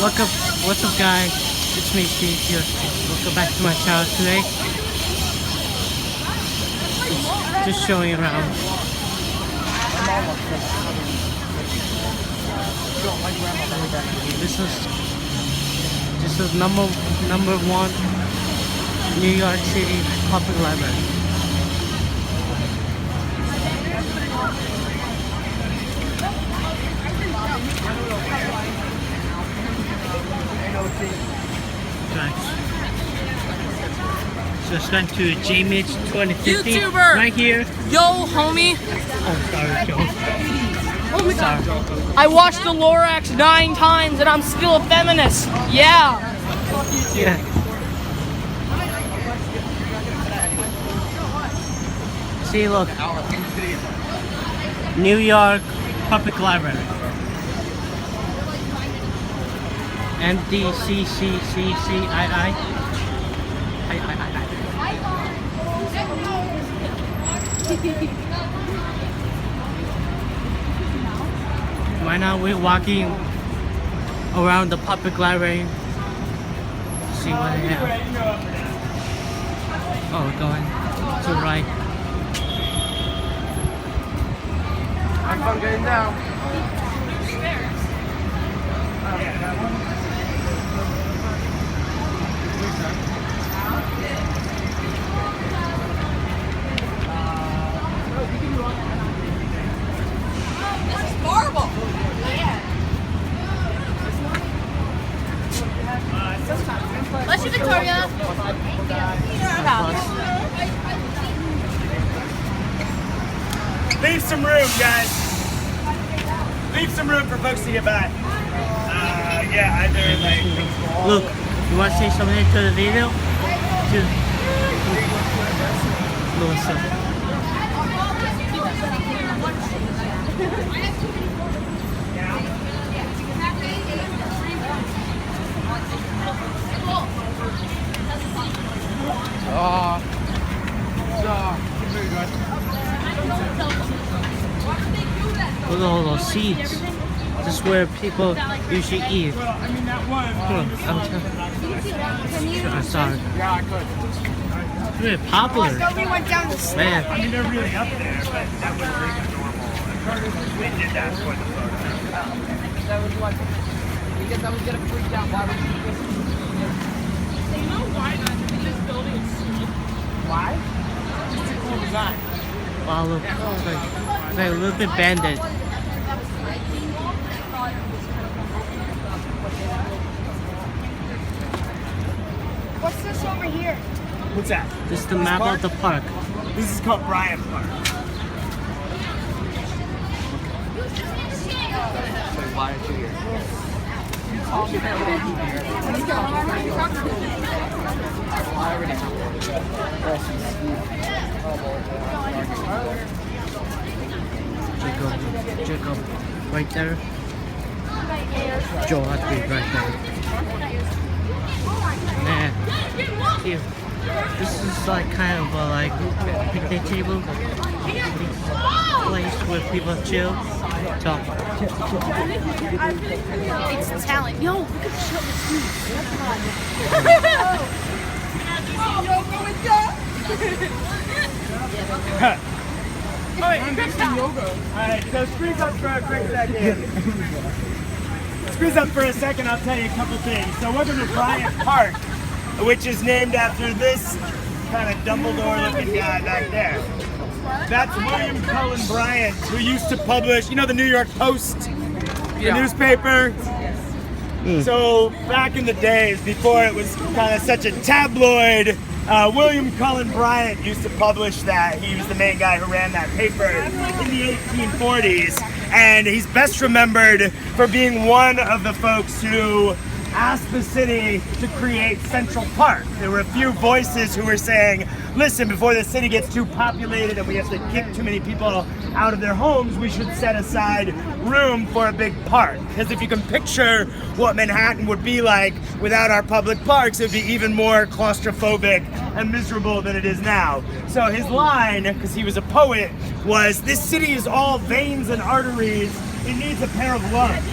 What's up? What's up, guys? It's me, Steve here. Welcome back to my channel today. Just showing around. This is number one New York City Public Library. So it's going to J-Mitch 2050 YouTuber! right here. Yo, homie! Oh, sorry, Joe. Sorry. I watched the Lorax 9 times and I'm still a feminist. Yeah! Yeah. See, look. New York Public Library. MDCCCCII. Right now we're walking around the public library. See what they have. Oh, we're going to the right. I'm fun getting down. Horrible! Bless you, Victoria. Leave some room, guys. Leave some room for folks to get by. Yeah, either like. Look, you want to say something to the video? To Melissa. Look at all those seats. This is where people usually eat. Well, I mean, that one. I'm sorry. Yeah, I could. Really popular. We went down the Man. I mean, they're really up there, but that was really normal. They did that for the photo. That was what? Because I was gonna freak out. Why would you do this? You know why this building is so. Why? Just a cool design. Wow, look. It's like a little bit banded. What's this over here? What's that? This is the map of the park. This is called Bryant Park. Why aren't you here? Jacob, right there. Joe has to be right there. Man, here. This is like kind of a like picnic table place where people chill, talk. It's talent. Yo, look at the show. Alright, so squeeze up for a quick second. Squeeze up for a second, I'll tell you a couple things. So welcome to Bryant Park, which is named after this kind of Dumbledore-looking guy back there. That's William Cullen Bryant, who used to publish, you know, the New York Post, the newspaper. So back in the days, before it was kind of such a tabloid, William Cullen Bryant used to publish that. He was the main guy who ran that paper in the 1840s. And he's best remembered for being one of the folks who asked the city to create Central Park. There were a few voices who were saying, listen, before the city gets too populated and we have to kick too many people out of their homes, we should set aside room for a big park. Because if you can picture what Manhattan would be like without our public parks, it would be even more claustrophobic and miserable than it is now. So his line, because he was a poet, was, this city is all veins and arteries it needs a pair of lungs.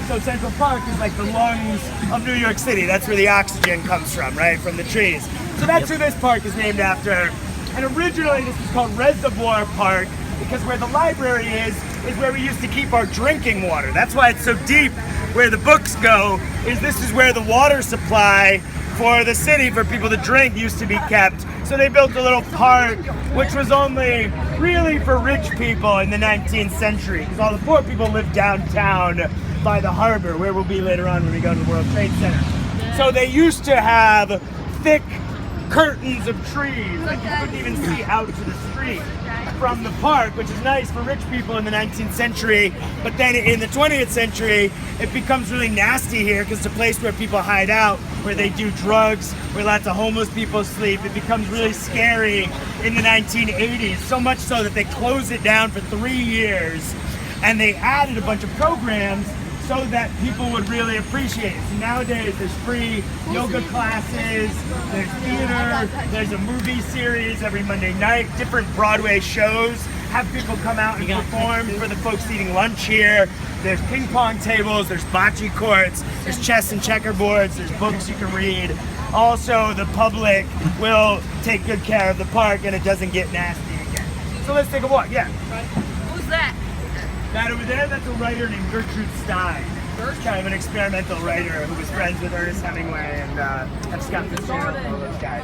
So Central Park is like the lungs of New York City. That's where the oxygen comes from, right? From the trees. So that's who this park is named after. And originally this was called Reservoir Park because where the library is where we used to keep our drinking water. That's why it's so deep where the books go, this is where the water supply for the city for people to drink used to be kept. So they built a little park, which was only really for rich people in the 19th century, because all the poor people lived downtown by the harbor, where we'll be later on when we go to the World Trade Center. So they used to have thick curtains of trees, like you couldn't even see out to the street from the park, which is nice for rich people in the 19th century. But then in the 20th century, it becomes really nasty here because it's a place where people hide out, where they do drugs, where lots of homeless people sleep. It becomes really scary in the 1980s, so much so that they closed it down for 3 years and they added a bunch of programs so that people would really appreciate it. So nowadays there's free yoga classes, there's theater, there's a movie series every Monday night, different Broadway shows, have people come out and perform for the folks eating lunch here. There's ping pong tables, there's bocce courts, there's chess and checkerboards, there's books you can read. Also, the public will take good care of the park and it doesn't get nasty again. So let's take a walk, yeah. Who's that? That over there, that's a writer named Gertrude Stein. Kind of an experimental writer who was friends with Ernest Hemingway and F. Scott Fitzgerald, all those guys.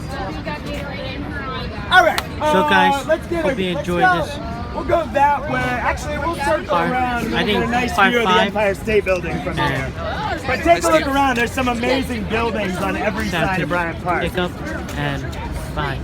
All right, So guys, let's get hope you let's enjoyed go. this. We'll go that way. Actually, we'll circle Part- around and I we'll think get a nice part view of the 5. Empire State Building from here. But take a look around. There's some amazing buildings on every side of Bryant Park. Pick up and bye.